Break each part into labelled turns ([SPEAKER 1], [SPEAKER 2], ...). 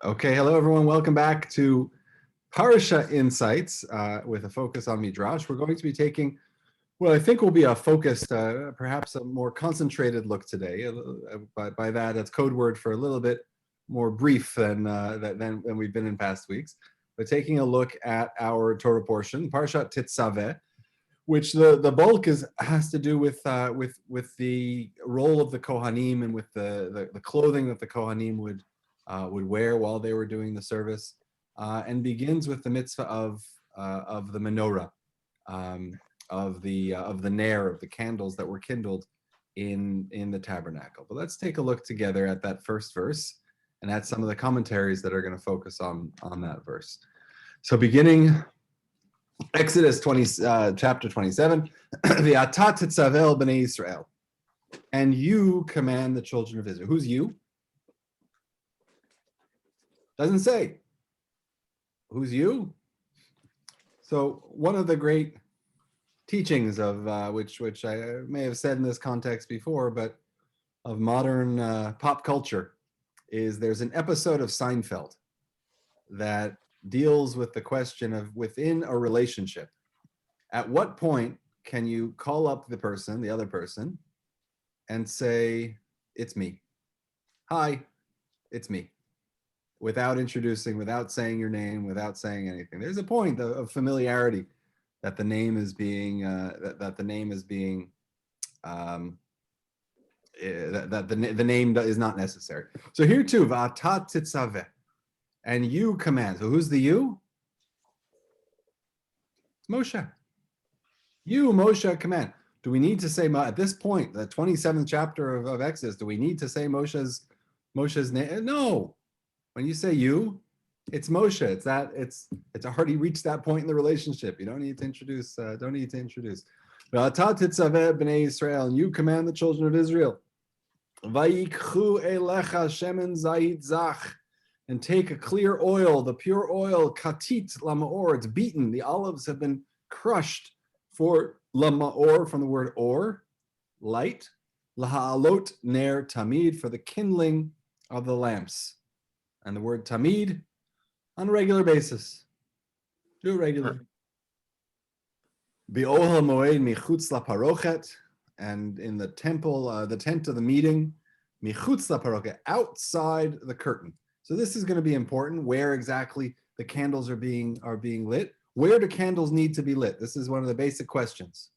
[SPEAKER 1] Okay, hello everyone. Welcome back to Parasha Insights with a focus on Midrash. We're going to be taking what I think will be a focused, perhaps a more concentrated look today. By that, it's code word for a little bit more brief than we've been in past weeks. But taking a look at our Torah portion, Parasha Tetzave, which the bulk has to do with the role of the Kohanim and with the clothing that the Kohanim would wear while they were doing the service, and begins with the mitzvah of the menorah, of the nair, of the candles that were kindled in the tabernacle. But let's take a look together at that first verse and at some of the commentaries that are going to focus on that verse. So beginning Exodus 20, chapter 27, V'ata tetzavel b'nei Yisrael, and you command the children of Israel. Who's you? Doesn't say. Who's you? So one of the great teachings of which I may have said in this context before, but of modern pop culture, is there's an episode of Seinfeld that deals with the question of within a relationship, at what point can you call up the other person, and say, it's me. Hi, it's me. Without introducing, without saying your name, without saying anything. There's a point of familiarity that the name is being the name is not necessary. So here too, v'ata tetzave, and you command. So who's the you? It's Moshe. You, Moshe, command. Do we need to say at this point, the 27th chapter of Exodus? Do we need to say Moshe's name? No. When you say you, it's Moshe. It's already reached that point in the relationship. You don't need to introduce. V'ata tetzaveh b'nei Yisrael, and you command the children of Israel. Vayikchu elecha shemen zayit zach, and take a clear oil, the pure oil, katit lamaor. It's beaten. The olives have been crushed for lamaor, from the word or, light. Laha'alot ner tamid, for the kindling of the lamps. And the word tamid, on a regular basis. Do it regularly. Be'ohel moed michutz laparochet, and in the temple, the tent of the meeting, michutz laparochet, outside the curtain. So this is going to be important, where exactly the candles are being lit. Where do candles need to be lit? This is one of the basic questions.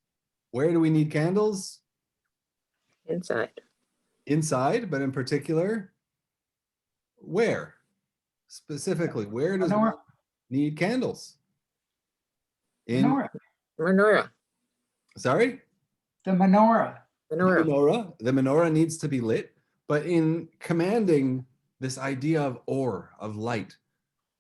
[SPEAKER 1] Where do we need candles?
[SPEAKER 2] Inside.
[SPEAKER 1] Inside, but in particular, where? Specifically, where does one need candles?
[SPEAKER 2] Menorah.
[SPEAKER 1] Sorry?
[SPEAKER 3] The menorah.
[SPEAKER 1] The menorah needs to be lit, but in commanding this idea of or, of light,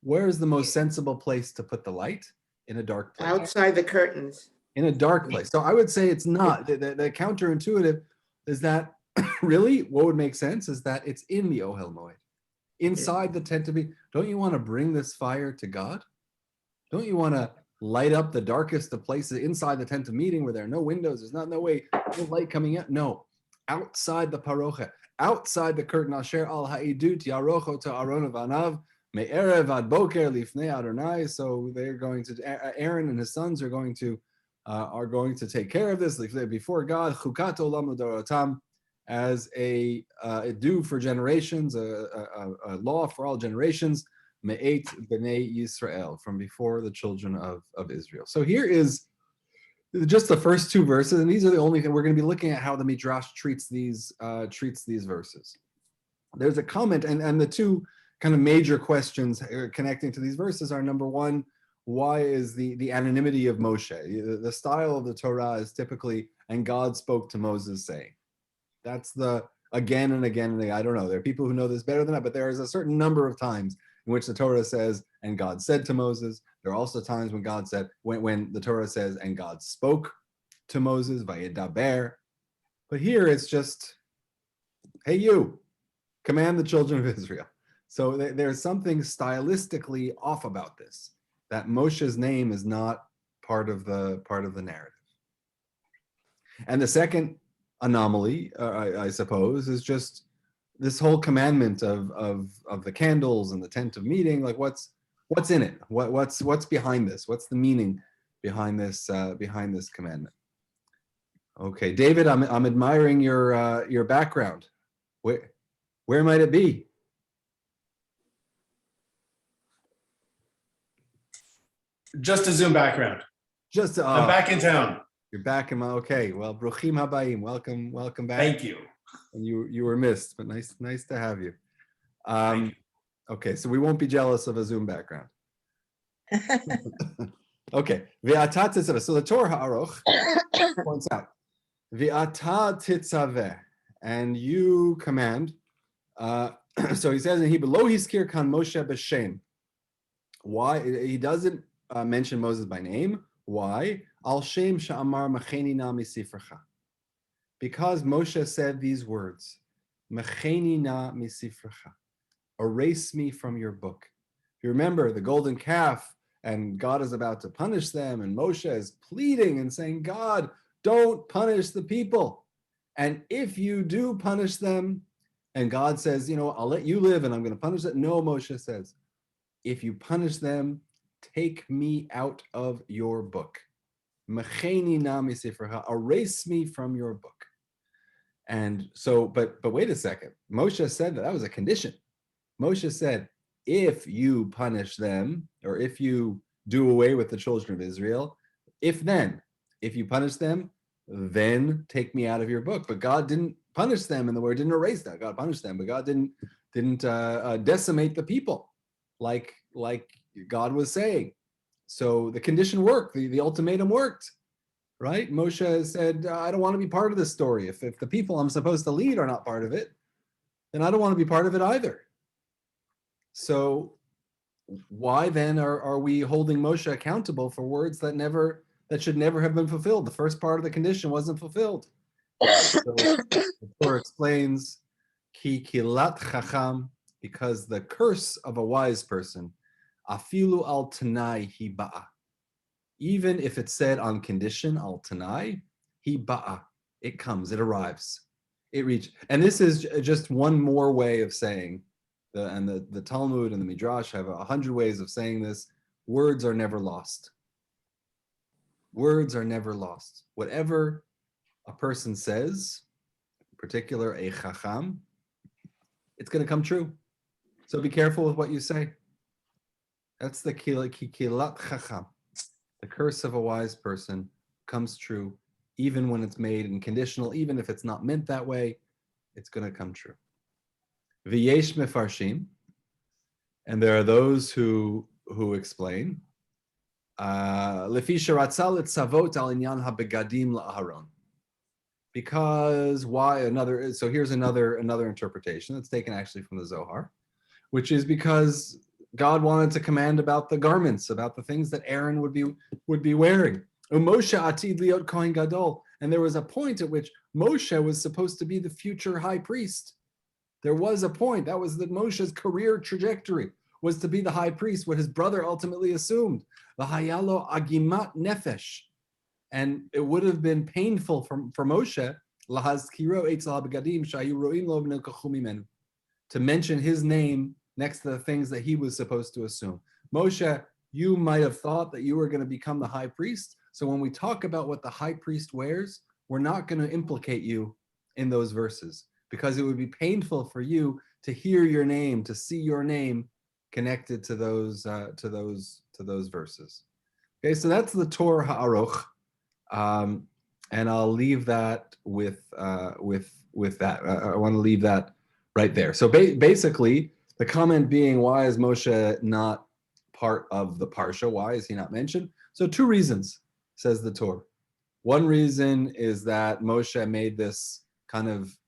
[SPEAKER 1] where is the most sensible place to put the light? In a dark place.
[SPEAKER 4] Outside the curtains.
[SPEAKER 1] In a dark place. So I would say it's not. The counterintuitive is that really what would make sense is that it's in the Ohel Moed. Inside the tent to be. Don't you want to bring this fire to God? Don't you want to light up the darkest of places inside the tent of meeting where there are no windows? There's no light coming out. No, outside the parocha, outside the curtain. Asher al ha'idut yarocho to Aaron vanav me'erev ad boker lifnei Adonai. So they're going to. Aaron and his sons are going to take care of this before God. Chukat olam l'dorotam, as a due for generations, a law for all generations, me'et b'nei Yisrael, from before the children of Israel. So here is just the first two verses, and these are the only thing we're going to be looking at how the Midrash treats these verses. There's a comment, and the two kind of major questions connecting to these verses are, number one, why is the anonymity of Moshe? The style of the Torah is typically, and God spoke to Moses saying. That's the again and again and again. I don't know. There are people who know this better than I, but there is a certain number of times in which the Torah says, and God said to Moses. There are also times when God said, when the Torah says, and God spoke to Moses, vayedaber. But here it's just, hey, you, command the children of Israel. So there's something stylistically off about this, that Moshe's name is not part of the narrative. And the second anomaly, I suppose, is just this whole commandment of the candles and the tent of meeting, like what's in it? What's behind this? What's the meaning behind this commandment? Okay, David, I'm admiring your background. Where might it be?
[SPEAKER 3] Just a Zoom background. I'm back in town.
[SPEAKER 1] You're back in my okay. Well, bruchim habayim. Welcome back.
[SPEAKER 3] Thank you.
[SPEAKER 1] And you were missed, but nice to have you.
[SPEAKER 3] Thank you.
[SPEAKER 1] Okay, so we won't be jealous of a Zoom background. Okay, V'ata Tetzave. So the Torah Ha'aruch points out V'ata Tetzave, and you command. So he says in Hebrew, Lo hiskir kan Moshe b'shem. Why he doesn't mention Moses by name? Why? Al shem sha'amar macheni na misifrecha. Because Moshe said these words, macheni na misifrecha, erase me from your book. If you remember the golden calf, and God is about to punish them, and Moshe is pleading and saying, God, don't punish the people. And if you do punish them, and God says, I'll let you live and I'm going to punish them. No, Moshe says, if you punish them, take me out of your book. Macheni na misifrecha, erase me from your book. And so, but wait a second. Moshe said that was a condition. Moshe said, if you punish them, or if you do away with the children of Israel, if you punish them, then take me out of your book. But God didn't punish them, and the word didn't erase that. God punished them, but God didn't decimate the people like God was saying. So the condition worked. The ultimatum worked, right? Moshe said, I don't want to be part of this story. If the people I'm supposed to lead are not part of it, then I don't want to be part of it either. So why then are we holding Moshe accountable for words that should never have been fulfilled? The first part of the condition wasn't fulfilled. So the Torah explains, Ki kilat chacham, because the curse of a wise person, afilu al tanai hi ba'a. Even if it's said on condition, al tanai, hi ba'a. It comes, it arrives, it reaches. And this is just one more way of saying, the Talmud and the Midrash have 100 ways of saying this. Words are never lost. Words are never lost. Whatever a person says, in particular a chacham, it's going to come true. So be careful with what you say. That's the kilat chacham. The curse of a wise person comes true, even when it's made in conditional, even if it's not meant that way, it's going to come true. V'yesh mefarshim, and there are those who explain, lefi sheratzal etzavot al inyan habegadim la'aharon. Because why another? So here's another interpretation that's taken actually from the Zohar, which is because God wanted to command about the garments, about the things that Aaron would be wearing. Moshe atid liot kohen gadol, and there was a point at which Moshe was supposed to be the future high priest. There was a point. That was that Moshe's career trajectory was to be the high priest, what his brother ultimately assumed. V'hayalo agimat nefesh. And it would have been painful for Moshe to mention his name next to the things that he was supposed to assume. Moshe, you might have thought that you were going to become the high priest. So when we talk about what the high priest wears, we're not going to implicate you in those verses, because it would be painful for you to hear your name, to see your name connected to those verses. Okay, so that's the Torah Ha'aruch, and I'll leave that with that. I want to leave that right there. So basically, the comment being, why is Moshe not part of the Parsha? Why is he not mentioned? So 2 reasons, says the Torah. One reason is that Moshe made this kind of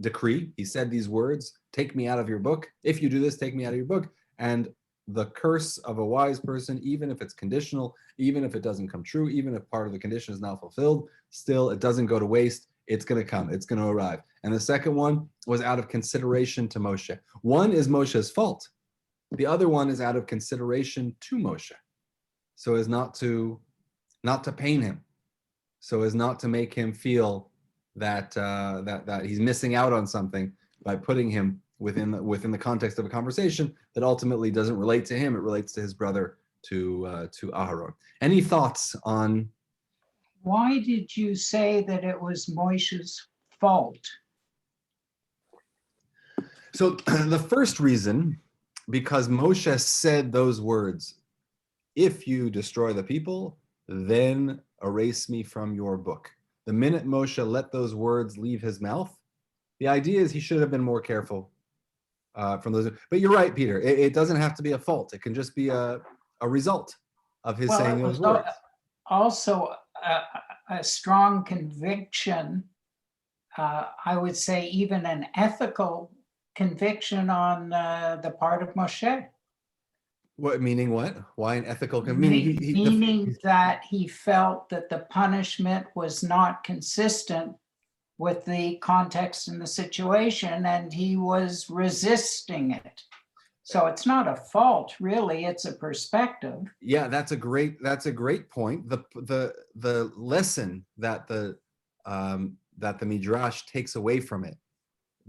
[SPEAKER 1] decree. He said these words, take me out of your book. If you do this, take me out of your book. And the curse of a wise person, even if it's conditional, even if it doesn't come true, even if part of the condition is not fulfilled, still it doesn't go to waste. It's going to come. It's going to arrive. And the second one was out of consideration to Moshe. One is Moshe's fault. The other one is out of consideration to Moshe, so as not to pain him, so as not to make him feel that he's missing out on something putting him within the context of a conversation that ultimately doesn't relate to him. It relates to his brother, to Aharon. Any thoughts on?
[SPEAKER 4] Why did you say that it was Moishe's fault?
[SPEAKER 1] So the first reason, because Moshe said those words, if you destroy the people, then erase me from your book. The minute Moshe let those words leave his mouth, the idea is he should have been more careful from those. But you're right, Peter. It doesn't have to be a fault. It can just be a result of his saying those words.
[SPEAKER 4] Also a strong conviction, I would say even an ethical conviction on the part of Moshe.
[SPEAKER 1] What meaning? What? Why an ethical?
[SPEAKER 4] Meaning that he felt that the punishment was not consistent with the context and the situation, and he was resisting it. So it's not a fault, really. It's a perspective.
[SPEAKER 1] Yeah, that's a great point. The lesson that the Midrash takes away from it,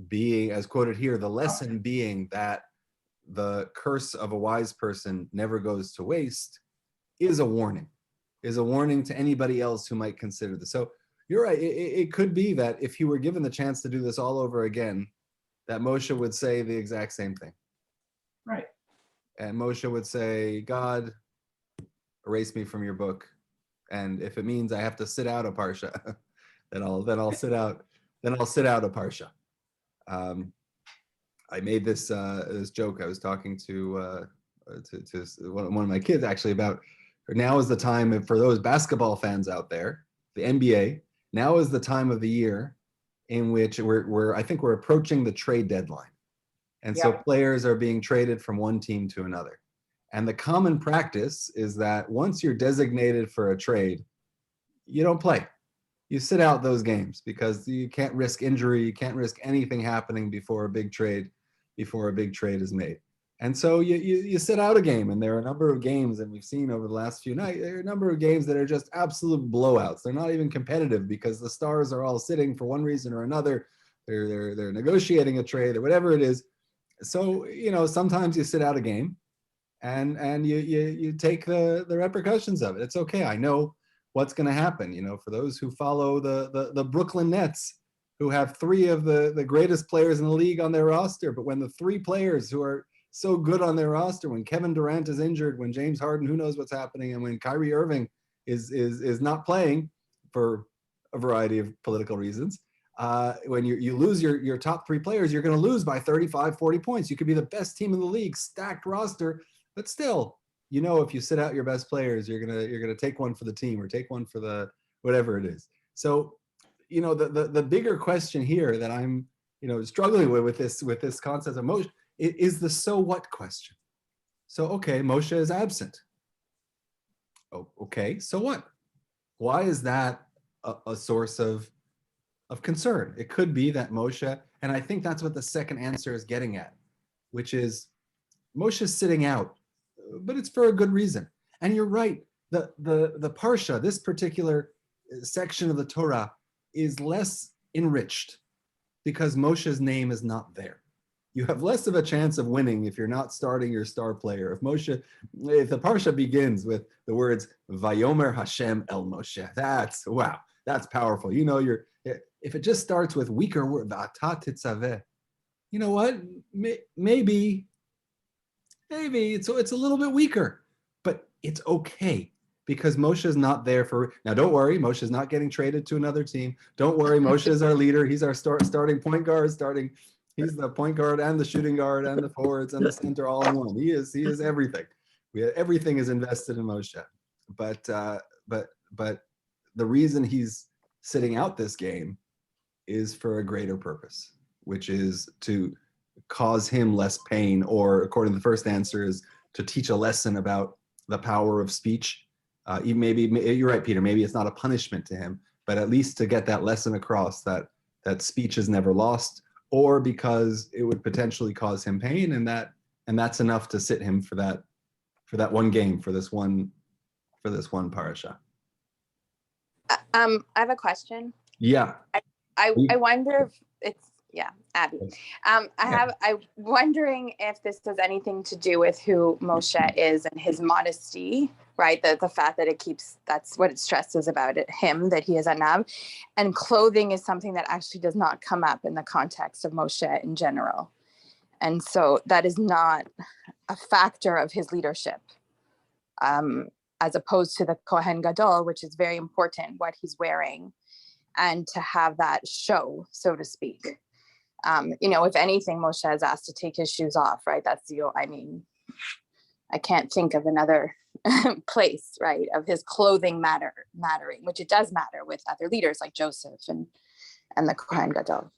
[SPEAKER 1] being as quoted here, the lesson being that the curse of a wise person never goes to waste, is a warning to anybody else who might consider this. So you're right. It could be that if he were given the chance to do this all over again, that Moshe would say the exact same thing.
[SPEAKER 4] Right.
[SPEAKER 1] And Moshe would say, God, erase me from your book. And if it means I have to sit out a Parsha, then I'll sit out a Parsha. I made this joke. I was talking to one of my kids actually about, now is the time for those basketball fans out there, the NBA. Now is the time of the year in which I think we're approaching the trade deadline, and so players are being traded from one team to another. And the common practice is that once you're designated for a trade, you don't play. You sit out those games because you can't risk injury. You can't risk anything happening before a big trade is made. And so you sit out a game, and there are a number of games, and we've seen over the last few nights, there are a number of games that are just absolute blowouts. They're not even competitive because the stars are all sitting for one reason or another. They're negotiating a trade or whatever it is. So, sometimes you sit out a game and you take the repercussions of it. It's okay. I know what's going to happen. For those who follow the Brooklyn Nets, who have three of the greatest players in the league on their roster, but when the three players who are so good on their roster, when Kevin Durant is injured, when James Harden, who knows what's happening, and when Kyrie Irving is not playing for a variety of political reasons, when you lose your top three players, you're going to lose by 35, 40 points. You could be the best team in the league, stacked roster, but still, if you sit out your best players, you're gonna take one for the team or take one for the whatever it is. So, the bigger question here that I'm struggling with this concept of Moshe is the so what question. So okay, Moshe is absent. Oh, okay, so what? Why is that a source of concern? It could be that Moshe, and I think that's what the second answer is getting at, which is Moshe is sitting out, but it's for a good reason. And you're right, the Parsha, this particular section of the Torah, is less enriched because Moshe's name is not there. You have less of a chance of winning if you're not starting your star player. If the Parsha begins with the words Vayomer Hashem El Moshe, that's powerful. If it just starts with weaker word, V'ata Tetzave, you know what? Maybe it's a little bit weaker, but it's okay because Moshe is not there for. Now, don't worry, Moshe is not getting traded to another team. Don't worry, Moshe is our leader. He's our starting point guard. He's the point guard and the shooting guard and the forwards and the center all in one. He is everything. Everything is invested in Moshe. But the reason he's sitting out this game is for a greater purpose, which is to cause him less pain, or according to the first answer, is to teach a lesson about the power of speech. Maybe you're right, Peter. Maybe it's not a punishment to him, but at least to get that lesson across that speech is never lost, or because it would potentially cause him pain, and that's enough to sit him for that one game, for this one parasha.
[SPEAKER 5] I have a question.
[SPEAKER 1] Yeah.
[SPEAKER 5] I wonder if it's Yeah, Abby. I'm wondering if this has anything to do with who Moshe is and his modesty, right? The fact that that's what it stresses about him, that he is Anav. And clothing is something that actually does not come up in the context of Moshe in general. And so that is not a factor of his leadership, as opposed to the Kohen Gadol, which is very important, what he's wearing, and to have that show, so to speak. If anything, Moshe is asked to take his shoes off, right? I can't think of another place, right, of his clothing mattering, which it does matter with other leaders like Joseph and the Kohen Gadol.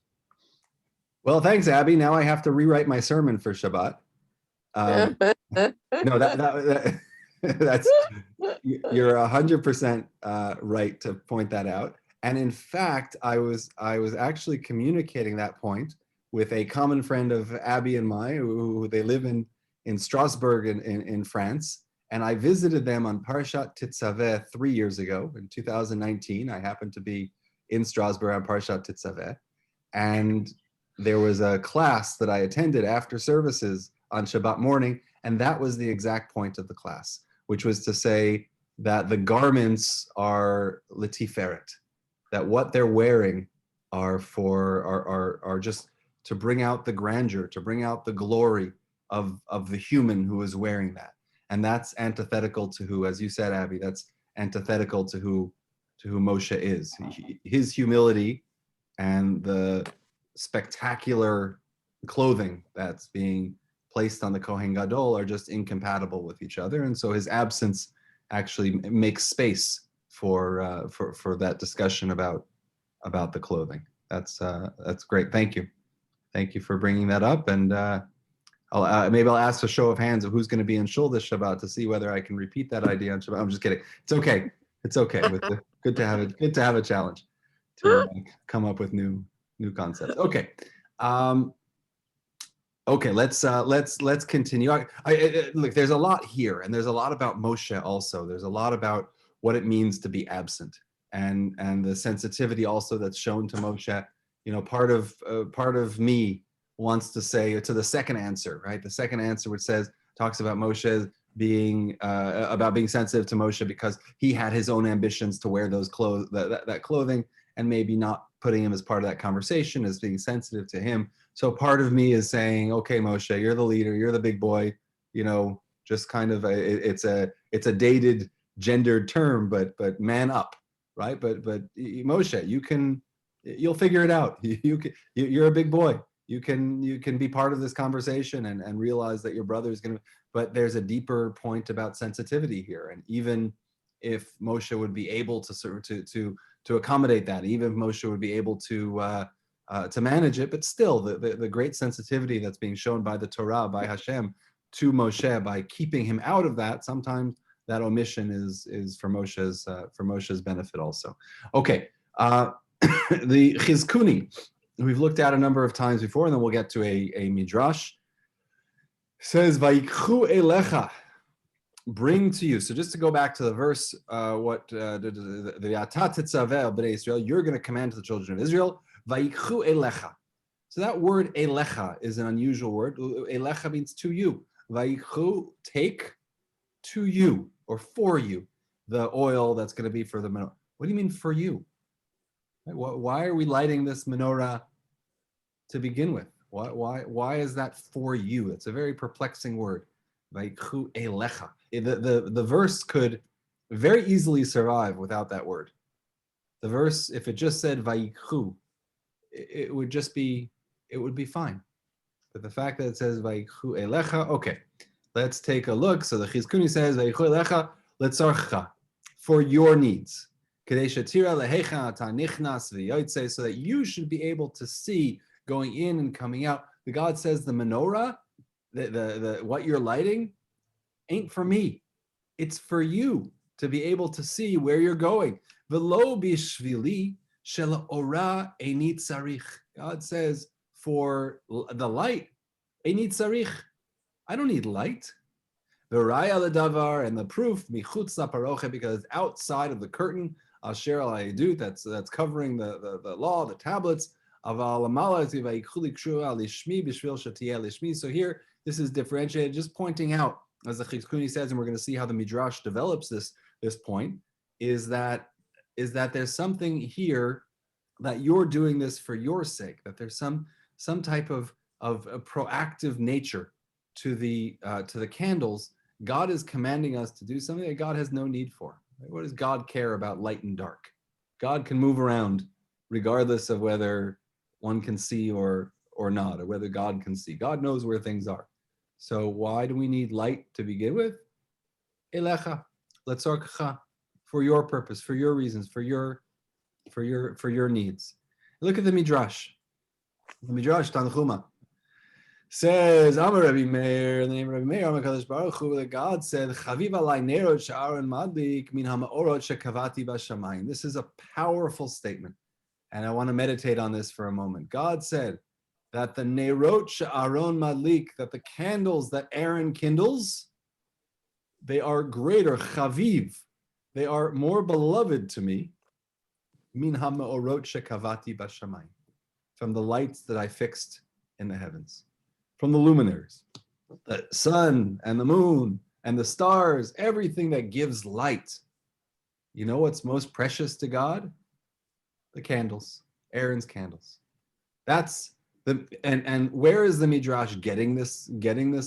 [SPEAKER 1] Well, thanks, Abby. Now I have to rewrite my sermon for Shabbat. No, that's you're 100% right to point that out. And in fact, I was actually communicating that point with a common friend of Abby and mine, who they live in Strasbourg in France. And I visited them on Parasha Tetzave 3 years ago in 2019. I happened to be in Strasbourg on Parasha Tetzave. And there was a class that I attended after services on Shabbat morning. And that was the exact point of the class, which was to say that the garments are letiferet, that what they're wearing are just to bring out the grandeur, to bring out the glory of the human who is wearing that. And that's antithetical to who, as you said, Abby, that's antithetical to who Moshe is. His humility and the spectacular clothing that's being placed on the Kohen Gadol are just incompatible with each other. And so his absence actually makes space for that discussion about the clothing. That's great. Thank you for bringing that up. And maybe I'll ask a show of hands of who's going to be in Shul this Shabbat to see whether I can repeat that idea on Shabbat. I'm just kidding. It's okay. Good to have a challenge to come up with new concepts. Okay. Okay, let's continue. Look, there's a lot here, and there's a lot about Moshe also. There's a lot about what it means to be absent, and the sensitivity also that's shown to Moshe. Part of me wants to say to the second answer, right? The second answer, which talks about Moshe being sensitive to Moshe because he had his own ambitions to wear those clothes, that clothing, and maybe not putting him as part of that conversation, as being sensitive to him. So part of me is saying, okay, Moshe, you're the leader, you're the big boy, just kind of it's a dated gendered term, but man up, right? But Moshe, you'll figure it out. You're a big boy. You can be part of this conversation and realize that your brother is going to, but there's a deeper point about sensitivity here. And even if Moshe would be able to accommodate that, even if Moshe would be able to manage it, but still the great sensitivity that's being shown by the Torah, by Hashem to Moshe, by keeping him out of that, sometimes that omission is for Moshe's benefit also. Okay, the Chizkuni, we've looked at a number of times before, and then we'll get to a Midrash. Says, Vayikchu elecha, bring to you. So just to go back to the verse, the Tetzave b'nei Israel, you're going to command to the children of Israel, Vayikchu elecha. So that word elecha is an unusual word. Elecha means to you. Vayikchu, take to you or for you the oil that's going to be for the menorah. What do you mean for you? Why are we lighting this menorah to begin with? Why is that for you? It's a very perplexing word. Vayikchu elecha. The verse could very easily survive without that word. The verse, if it just said Vayikchu, it would be fine. But the fact that it says Vayikchu elecha, okay, let's take a look. So the Chizkuni says Vayikchu elecha letzarcha, for your needs. So that you should be able to see going in and coming out. The God says the menorah, the what you're lighting, ain't for me. It's for you to be able to see where you're going. V'lo bishvili shel ora eini tzarich. God says for the light, eini tzarich. I don't need light. V'raya ledavar, and the proof michutz laparoche, because outside of the curtain, asher al hayidut, that's covering the law, the tablets, So here, this is differentiated, just pointing out, as the Chizkuni says, and we're going to see how the Midrash develops this point, is that there's something here that you're doing this for your sake, that there's some type of a proactive nature to the candles. God is commanding us to do something that God has no need for. What does God care about light and dark? God can move around regardless of whether one can see or not, or whether God can see. God knows where things are. So why do we need light to begin with? Elecha, letzorkecha, for your purpose, for your reasons, for your needs. Look at the Midrash. The Midrash Tanchuma says, Amar Rabbi Meir, the name of Rabbi Meir, Amar Kadosh Baruch Hu, that God said, Chaviv alai nerot she'aron madlik min ha'ma'orot shekavati b'shamayim. This is a powerful statement, and I want to meditate on this for a moment. God said that the nerot she'aron madlik, that the candles that Aaron kindles, they are greater, chaviv, they are more beloved to me, min ha'ma'orot shekavati b'shamayim, from the lights that I fixed in the heavens. From the luminaries, the sun and the moon and the stars, everything that gives light. You know what's most precious to God? The candles, Aaron's candles. That's and where is the Midrash getting this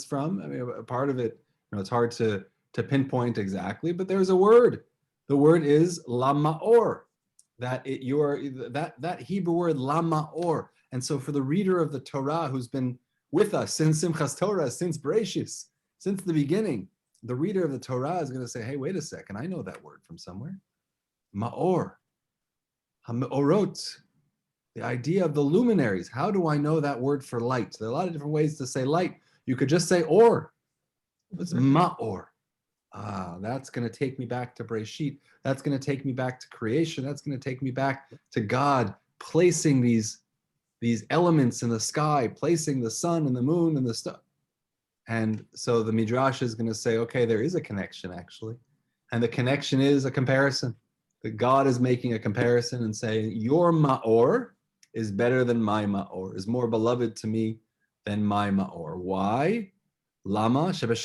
[SPEAKER 1] from? I mean, a part of it, it's hard to pinpoint exactly, but there's a word. The word is lama'or. That Hebrew word lama'or. And so for the reader of the Torah who's been with us since Simchas Torah, since Bereshis, since the beginning, the reader of the Torah is going to say, hey, wait a second, I know that word from somewhere. Ma'or, ha'me'orot, the idea of the luminaries. How do I know that word for light? There are a lot of different ways to say light. You could just say or. It's ma'or. That's going to take me back to Bereshit. That's going to take me back to creation. That's going to take me back to God placing these elements in the sky, placing the sun and the moon and the stuff. And so the Midrash is going to say, okay, there is a connection actually. And the connection is a comparison. That God is making a comparison and saying, your ma'or is better than my ma'or, is more beloved to me than my ma'or. Why? Lama? Going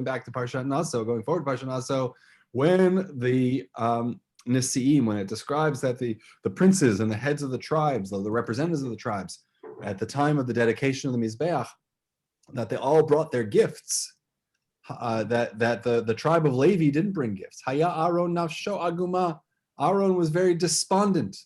[SPEAKER 1] back to Parasha Naso, going forward to Parasha Naso, when the Nisi'im, when it describes that the princes and the heads of the tribes, the representatives of the tribes, at the time of the dedication of the Mizbeach, that they all brought their gifts, that the tribe of Levi didn't bring gifts. Haya Aaron nafsho aguma. Aaron was very despondent.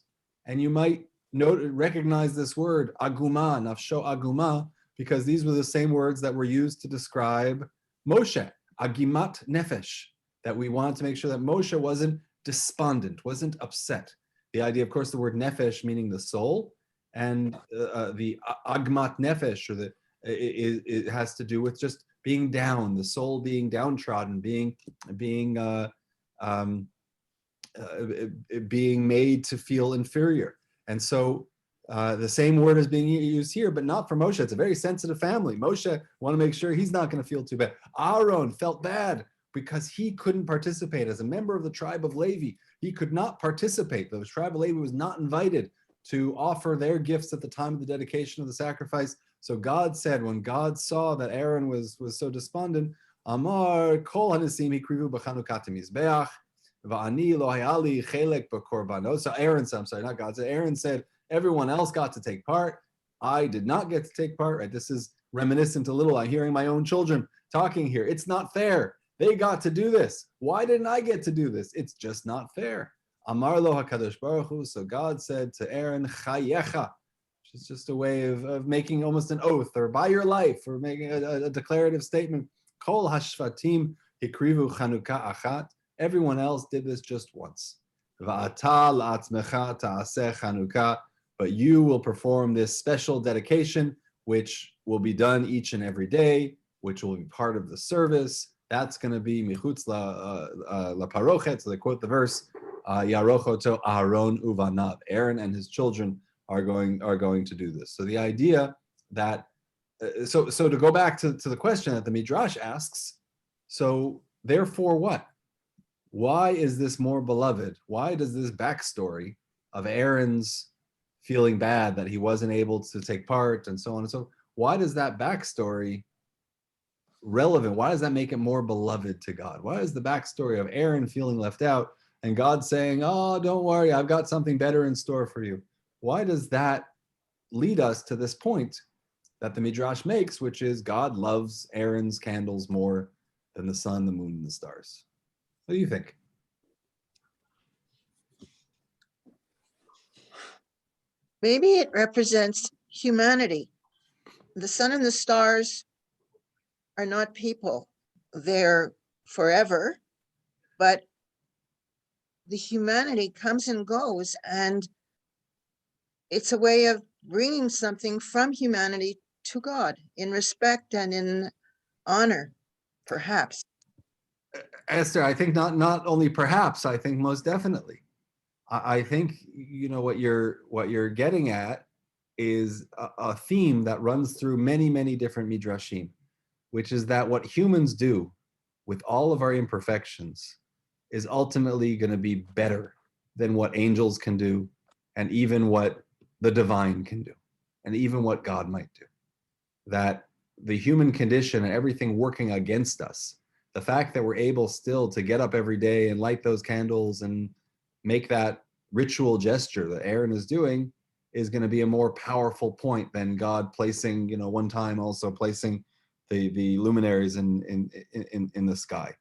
[SPEAKER 1] And you might recognize this word, aguma, nafsho aguma, because these were the same words that were used to describe Moshe, agimat nefesh, that we wanted to make sure that Moshe wasn't despondent, wasn't upset. The idea, of course, the word nefesh meaning the soul, and the agmat nefesh, or it has to do with just being down, the soul being downtrodden, being made to feel inferior. And so the same word is being used here, but not for Moshe. It's a very sensitive family. Moshe want to make sure he's not going to feel too bad. Aaron felt bad because he couldn't participate as a member of the tribe of Levi. He could not participate. The tribe of Levi was not invited to offer their gifts at the time of the dedication of the sacrifice. So God said, when God saw that Aaron was so despondent, Amar kol hanisim hikrivu b'chanukat mizbeach va'ani lo hayali chelek b'korbanos. So Aaron said, I'm sorry, not God said. Aaron said, everyone else got to take part. I did not get to take part. Right? This is reminiscent a little. I'm hearing my own children talking here. It's not fair. They got to do this. Why didn't I get to do this? It's just not fair. Amar lo HaKadosh Baruch Hu. So God said to Aaron, Chayecha, which is just a way of making almost an oath, or by your life, or making a declarative statement. Kol hashvatim hikrivu chanukah achat. Everyone else did this just once. Va'ata la'atzmecha ta'aseh chanukah. But you will perform this special dedication, which will be done each and every day, which will be part of the service. That's going to be michutz la parochet. So they quote the verse, Yarochoto Aaron uvanav. Aaron and his children are going to do this. So the idea that so to go back to the question that the Midrash asks, so therefore what? Why is this more beloved? Why does this backstory of Aaron's feeling bad that he wasn't able to take part and so on and so. Why does that backstory relevant? Why does that make it more beloved to God? Why is the backstory of Aaron feeling left out and God saying, oh, don't worry, I've got something better in store for you? Why does that lead us to this point that the Midrash makes, which is God loves Aaron's candles more than the sun, the moon, and the stars? What do you think?
[SPEAKER 6] Maybe it represents humanity. The sun and the stars are not people. They're forever, but the humanity comes and goes, and it's a way of bringing something from humanity to God in respect and in honor, perhaps.
[SPEAKER 1] Esther, I think not only perhaps, I think most definitely. I think what you're getting at is a theme that runs through many different midrashim, which is that what humans do with all of our imperfections is ultimately going to be better than what angels can do, and even what the divine can do, and even what God might do. That the human condition and everything working against us, the fact that we're able still to get up every day and light those candles and make that ritual gesture that Aaron is doing, is going to be a more powerful point than God placing, one time also placing the luminaries in the sky.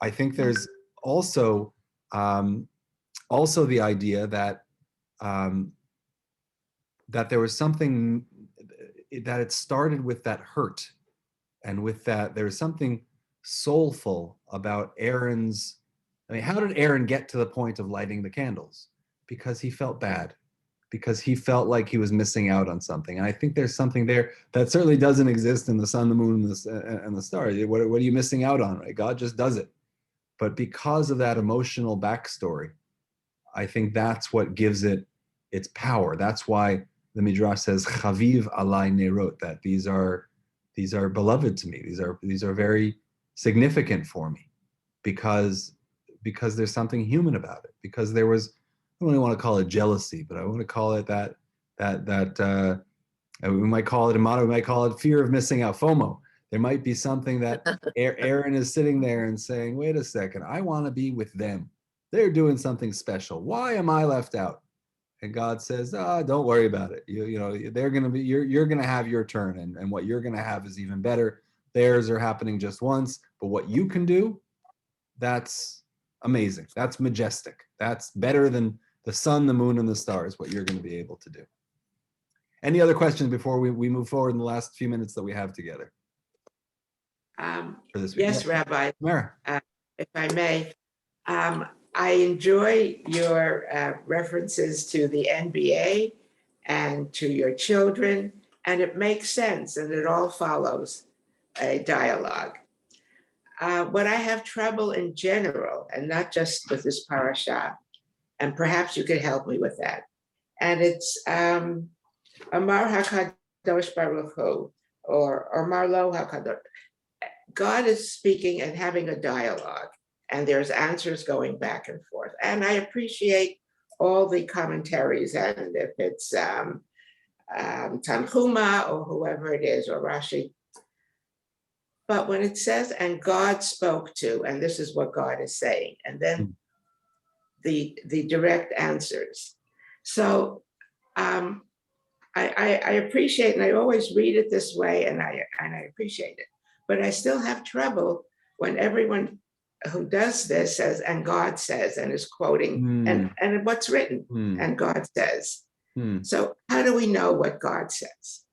[SPEAKER 1] I think there's also the idea that that there was something that it started with that hurt, and with that there was something soulful about Aaron's. I mean, how did Aaron get to the point of lighting the candles? Because he felt bad, because he felt like he was missing out on something. And I think there's something there that certainly doesn't exist in the sun, the moon, and the stars. What are you missing out on, right? God just does it. But because of that emotional backstory, I think that's what gives it its power. That's why the Midrash says, Chaviv alai nerot, that these are beloved to me. These are very significant for me, because there's something human about it. Because there was, I don't really want to call it jealousy, but I want to call it that we might call it we might call it fear of missing out, FOMO. There might be something that Aaron is sitting there and saying, wait a second, I want to be with them. They're doing something special. Why am I left out? And God says, don't worry about it. They're going to be, you're going to have your turn, and what you're going to have is even better. Theirs are happening just once, but what you can do, that's amazing. That's majestic. That's better than the sun, the moon, and the stars, what you're going to be able to do. Any other questions before we move forward in the last few minutes that we have together? For this week?
[SPEAKER 7] Yes, Rabbi,
[SPEAKER 1] Mara.
[SPEAKER 7] if I may, I enjoy your references to the NBA and to your children, and it makes sense, and it all follows a dialogue. What I have trouble in general, and not just with this parasha, and perhaps you could help me with that, and it's Amar HaKadosh Baruch Hu, or Amar Lo HaKadosh. God is speaking and having a dialogue, and there's answers going back and forth. And I appreciate all the commentaries, and if it's Tanhuma or whoever it is, or Rashi. But when it says, and God spoke to, and this is what God is saying, and then the direct answers. So I appreciate, and I always read it this way, and I appreciate it. But I still have trouble when everyone who does this says, and God says, and is quoting, and what's written, and God says. So how do we know what God says?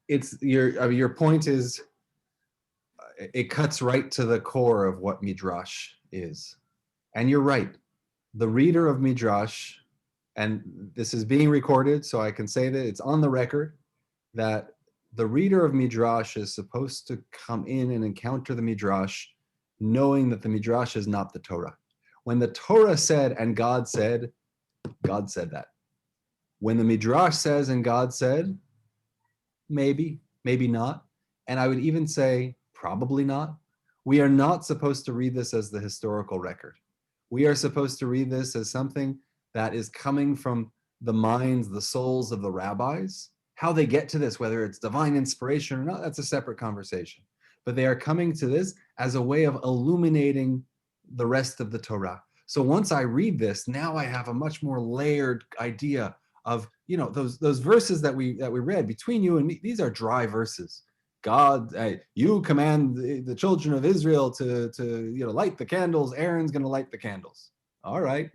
[SPEAKER 1] It's your point is, it cuts right to the core of what Midrash is. And you're right. The reader of Midrash, and this is being recorded, so I can say that it's on the record, that the reader of Midrash is supposed to come in and encounter the Midrash knowing that the Midrash is not the Torah. When the Torah said, and God said that. When the Midrash says, and God said, maybe not. And I would even say, probably not. We are not supposed to read this as the historical record. We are supposed to read this as something that is coming from the minds, the souls of the rabbis. How they get to this, whether it's divine inspiration or not, that's a separate conversation. But they are coming to this as a way of illuminating the rest of the Torah. So once I read this, now I have a much more layered idea of, those verses that we read between you and me. These are dry verses. God, you command the children of Israel to light the candles. Aaron's going to light the candles. All right,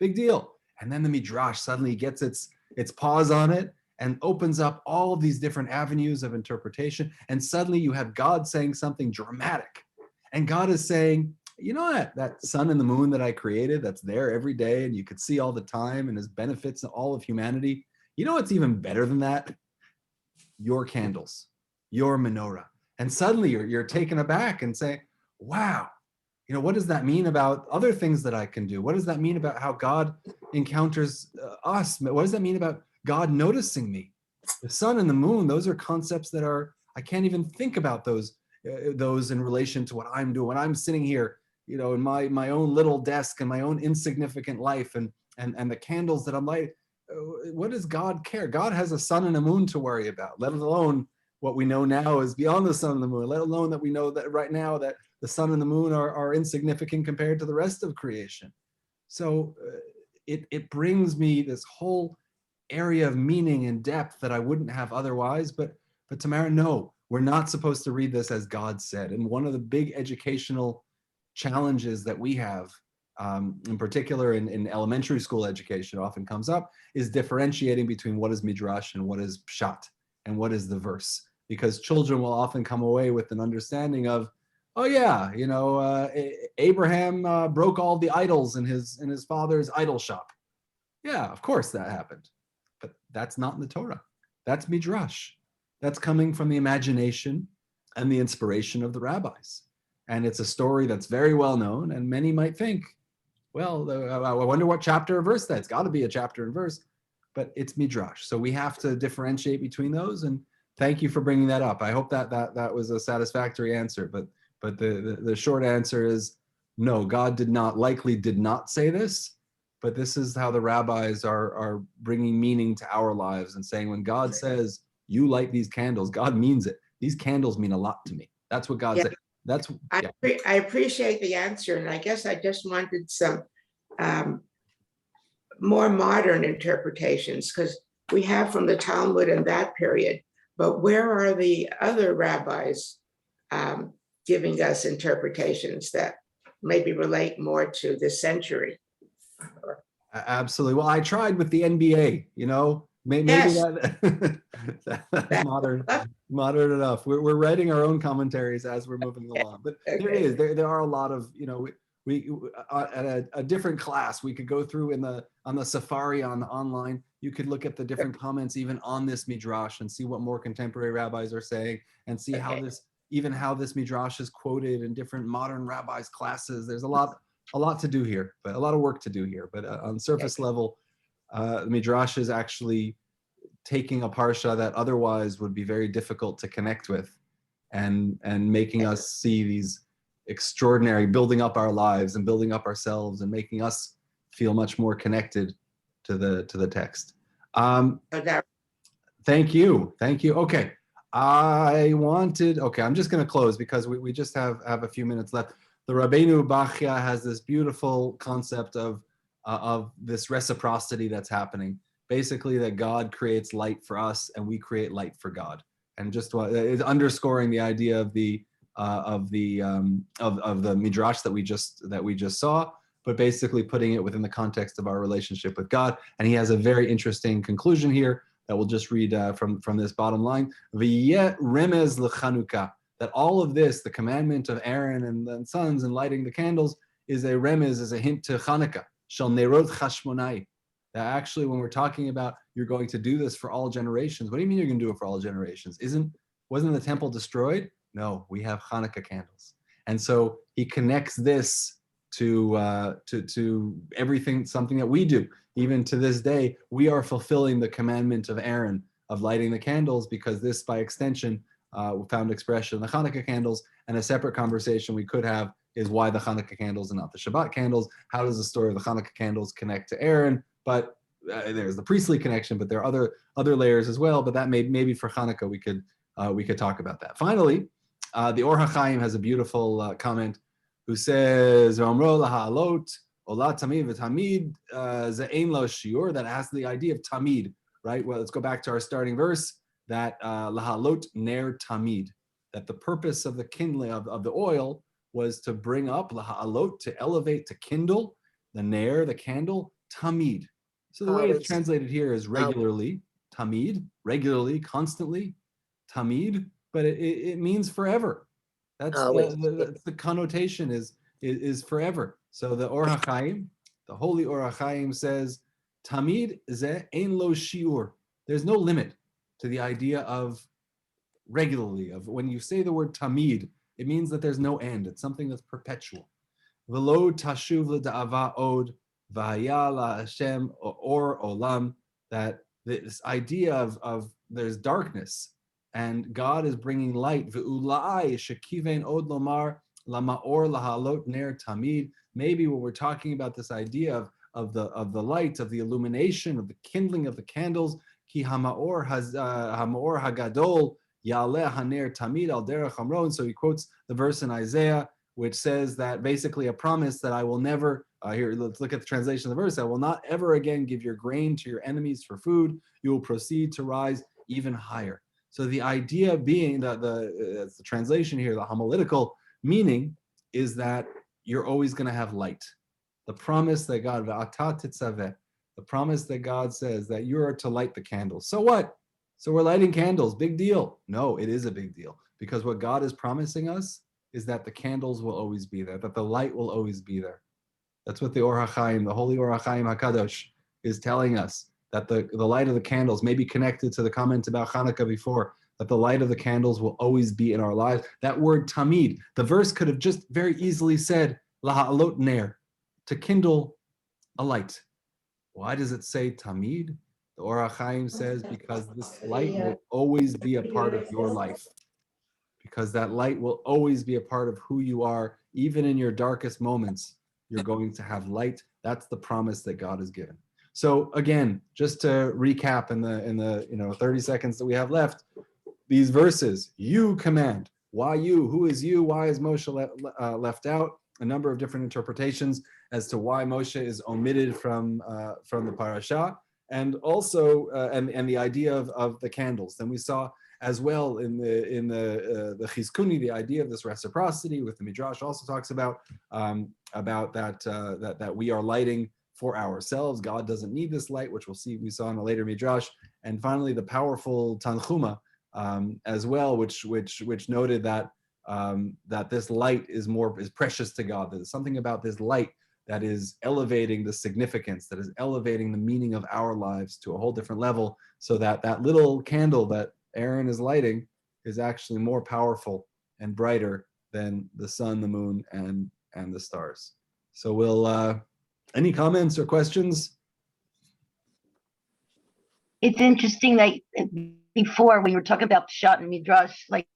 [SPEAKER 1] big deal. And then the Midrash suddenly gets its paws on it and opens up all of these different avenues of interpretation. And suddenly you have God saying something dramatic. And God is saying, that sun and the moon that I created, that's there every day, and you could see all the time, and his benefits in all of humanity. What's even better than that? Your candles, your menorah. And suddenly you're taken aback and saying, wow, what does that mean about other things that I can do? What does that mean about how God encounters us? What does that mean about God noticing me? The sun and the moon, those are concepts that I can't even think about those in relation to what I'm doing. When I'm sitting here, in my own little desk and my own insignificant life and the candles that I'm lighting, what does God care? God has a sun and a moon to worry about, let alone what we know now is beyond the sun and the moon, let alone that we know that right now that the sun and the moon are insignificant compared to the rest of creation. So it brings me this whole area of meaning and depth that I wouldn't have otherwise. But Tamara, no, we're not supposed to read this as God said. And one of the big educational challenges that we have, in particular in elementary school education, often comes up, is differentiating between what is Midrash and what is Pshat and what is the verse. Because children will often come away with an understanding of, oh yeah, Abraham broke all the idols in his father's idol shop. Yeah, of course that happened. But that's not in the Torah. That's Midrash. That's coming from the imagination and the inspiration of the rabbis. And it's a story that's very well known, and many might think, well, I wonder what chapter or verse that's got to be a chapter and verse, but it's Midrash. So we have to differentiate between those, and thank you for bringing that up. I hope that was a satisfactory answer, but the short answer is no, God likely did not say this, but this is how the rabbis are bringing meaning to our lives and saying, when God says, you light these candles, God means it. These candles mean a lot to me. That's what God said.
[SPEAKER 7] I appreciate the answer, and I guess I just wanted some more modern interpretations, because we have from the Talmud in that period, but where are the other rabbis giving us interpretations that maybe relate more to this century?
[SPEAKER 1] Absolutely. Well, I tried with the NBA, maybe
[SPEAKER 7] Yes.
[SPEAKER 1] that's modern enough. We're writing our own commentaries as we're moving along, but
[SPEAKER 7] Okay.
[SPEAKER 1] there are a lot of, we at a different class, we could go through on the Safari online, you could look at the different comments even on this Midrash and see what more contemporary rabbis are saying, and see how this Midrash is quoted in different modern rabbis' classes. There's a lot to do here, but a lot of work to do here. But on surface level, the Midrash is actually taking a parsha that otherwise would be very difficult to connect with, and making us see these extraordinary, building up our lives and building up ourselves and making us feel much more connected to the text. Thank you. Okay. I'm just going to close because we just have a few minutes left. The Rabbeinu Bachya has this beautiful concept of this reciprocity that's happening. Basically, that God creates light for us and we create light for God. And just is underscoring the idea of the Midrash that we just saw, but basically putting it within the context of our relationship with God. And he has a very interesting conclusion here that we'll just read from this bottom line. V'yeh remez l'chanukah. That all of this, the commandment of Aaron and the sons and lighting the candles, is a remez, is a hint to Chanukah. Shel nerot chashmonai. That actually, when we're talking about you're going to do this for all generations, what do you mean you're going to do it for all generations? Wasn't the temple destroyed? No, we have Hanukkah candles, and so he connects this to everything, something that we do. Even to this day, we are fulfilling the commandment of Aaron of lighting the candles, because this, by extension, found expression in the Hanukkah candles. And a separate conversation we could have is why the Hanukkah candles and not the Shabbat candles. How does the story of the Hanukkah candles connect to Aaron? but there's the priestly connection, but there are other layers as well. But that maybe for Hanukkah we could talk about that. Finally, the Or HaChaim has a beautiful comment who says, "Omro lahalot olat tamid v'tamid ze'ein lo shiur." That has the idea of tamid, right? Well, let's go back to our starting verse. That lahalot ner tamid. That the purpose of the kindling of the oil was to bring up lahalot, to elevate, to kindle the ner, the candle, tamid. So the way it's translated here is regularly, tamid, regularly, constantly, tamid, but it means forever. That's the connotation is forever. So the Or HaChaim, the holy Or HaChaim says, tamid ze ein lo shiur. There's no limit to the idea of regularly, of when you say the word tamid, it means that there's no end. It's something that's perpetual. V'lo tashuv l'da'ava od v'haya la Hashem or olam, that this idea of there's darkness and God is bringing light. V'ulai shekiven od lomar lamaor lahalot ner tamid. Maybe when we're talking about this idea of the light, of the illumination, of the kindling of the candles, ki hamaor hagadol Yaleh haner tamid al derech hamron. So he quotes the verse in Isaiah, which says that basically a promise that I will never, here, let's look at the translation of the verse, I will not ever again give your grain to your enemies for food. You will proceed to rise even higher. So the idea being that the translation here, the homiletical meaning is that you're always going to have light. The promise that God, Tetzave, the promise that God says that you are to light the candles. So what? So we're lighting candles, big deal. No, it is a big deal, because what God is promising us is that the candles will always be there, that the light will always be there. That's what the Or HaChaim, the holy Or HaChaim HaKadosh, is telling us, that the light of the candles may be connected to the comment about Hanukkah before, that the light of the candles will always be in our lives. That word tamid, the verse could have just very easily said, laha'alot ner, to kindle a light. Why does it say tamid? The Or HaChaim says, because this light will always be a part of your life. Because that light will always be a part of who you are, even in your darkest moments, you're going to have light. That's the promise that God has given. So again, just to recap in the 30 seconds that we have left, these verses, you command. Why you? Who is you? Why is Moshe left out? A number of different interpretations as to why Moshe is omitted from the Parasha. And also, and the idea of the candles. Then we saw as well in the Chizkuni, the idea of this reciprocity, with the Midrash also talks about that we are lighting for ourselves. God doesn't need this light, which we saw in a later Midrash. And finally, the powerful Tanchuma as well, which noted that this light is precious to God. There's something about this light that is elevating the significance, that is elevating the meaning of our lives to a whole different level, so that little candle that Aaron is lighting is actually more powerful and brighter than the sun, the moon, and the stars. So we'll, any comments or questions?
[SPEAKER 8] It's interesting that before when you were talking about Pshat and Midrash, like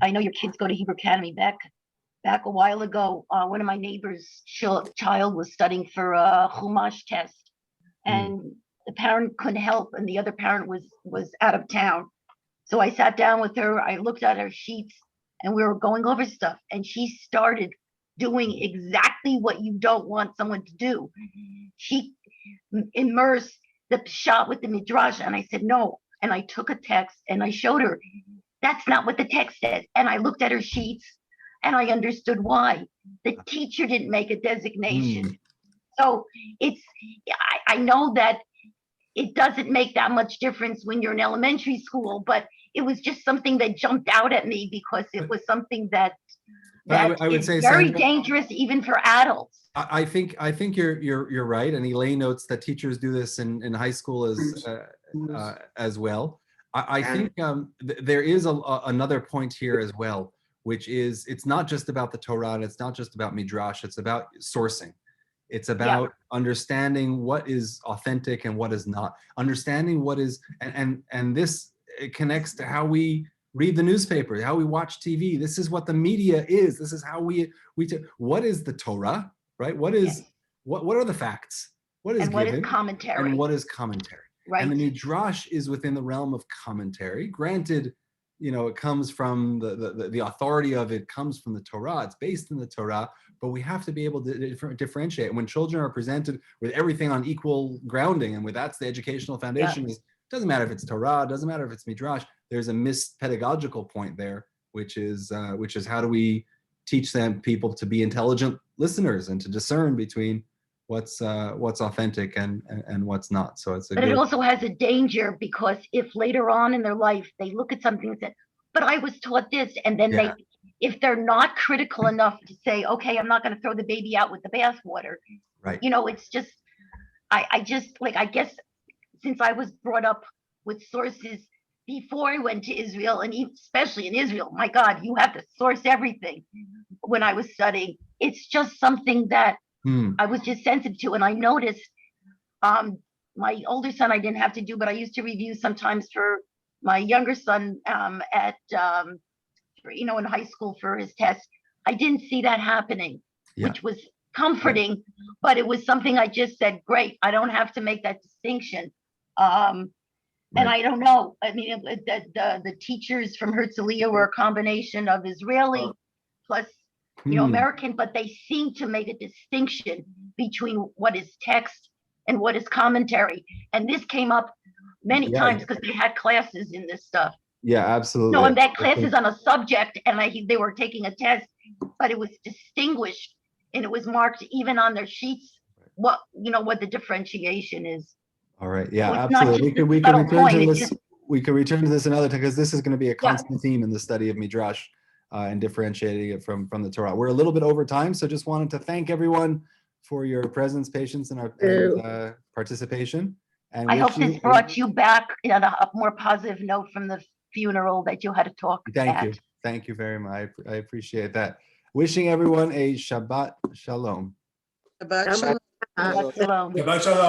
[SPEAKER 8] I know your kids go to Hebrew Academy. Back a while ago, one of my neighbors' child was studying for a Chumash test, and the parent couldn't help, and the other parent was out of town. So I sat down with her, I looked at her sheets, and we were going over stuff, and she started doing exactly what you don't want someone to do. She immersed the Pshat with the Midrash, and I said, no. And I took a text, and I showed her, that's not what the text says. And I looked at her sheets, and I understood why. The teacher didn't make a designation. So I know that it doesn't make that much difference when you're in elementary school, but it was just something that jumped out at me because it was something that
[SPEAKER 1] I would say,
[SPEAKER 8] very
[SPEAKER 1] Sandra,
[SPEAKER 8] dangerous even for adults.
[SPEAKER 1] I think you're right, and Elaine notes that teachers do this in high school as well. I think there is another point here as well, which is it's not just about the Torah, and it's not just about Midrash, it's about sourcing. It's about understanding what is authentic and what is not. Understanding what is, and this connects to how we read the newspaper, how we watch TV. This is what the media is. This is how what is the Torah, right? What are the facts? what is
[SPEAKER 8] and what
[SPEAKER 1] given
[SPEAKER 8] is commentary.
[SPEAKER 1] and what is commentary.
[SPEAKER 8] Right.
[SPEAKER 1] And the Midrash is within the realm of commentary. Granted, it comes from the authority of it comes from the Torah. It's based in the Torah, but we have to be able to differentiate. And when children are presented with everything on equal grounding, and that's the educational foundation, it doesn't matter if it's Torah, it doesn't matter if it's Midrash. There's a missed pedagogical point there, which is how do we teach people to be intelligent listeners and to discern between what's authentic and what's not. So
[SPEAKER 8] it also has a danger, because if later on in their life they look at something and say, but I was taught this, and then if they're not critical enough to say, okay, I'm not going to throw the baby out with the bathwater,
[SPEAKER 1] right?
[SPEAKER 8] It's just, I guess since I was brought up with sources before I went to Israel, and especially in Israel, my God, you have to source everything. When I was studying, it's just something that I was just sensitive to. And I noticed my older son I didn't have to do, but I used to review sometimes for my younger son in high school for his test. I didn't see that happening, which was comforting, but it was something I just said, great, I don't have to make that distinction. And I don't know, I mean, the teachers from Herzliya were a combination of Israeli plus American, but they seem to make a distinction between what is text and what is commentary. And this came up many times because they had classes in this stuff.
[SPEAKER 1] Yeah, absolutely.
[SPEAKER 8] No, and that class is on a subject, and they were taking a test, but it was distinguished, and it was marked even on their sheets what the differentiation is.
[SPEAKER 1] All right. Yeah,
[SPEAKER 8] So
[SPEAKER 1] absolutely. We can return to this. We can return to this another time, because this is going to be a constant theme in the study of Midrash and differentiating it from the Torah. We're a little bit over time, so just wanted to thank everyone for your presence, patience, and our participation. And
[SPEAKER 8] I hope this brought you back on a more positive note from the funeral that you had to talk at.
[SPEAKER 1] Thank you very much. I appreciate that. Wishing everyone a Shabbat Shalom.
[SPEAKER 6] Shabbat shalom.
[SPEAKER 8] Shalom.
[SPEAKER 3] Shabbat shalom.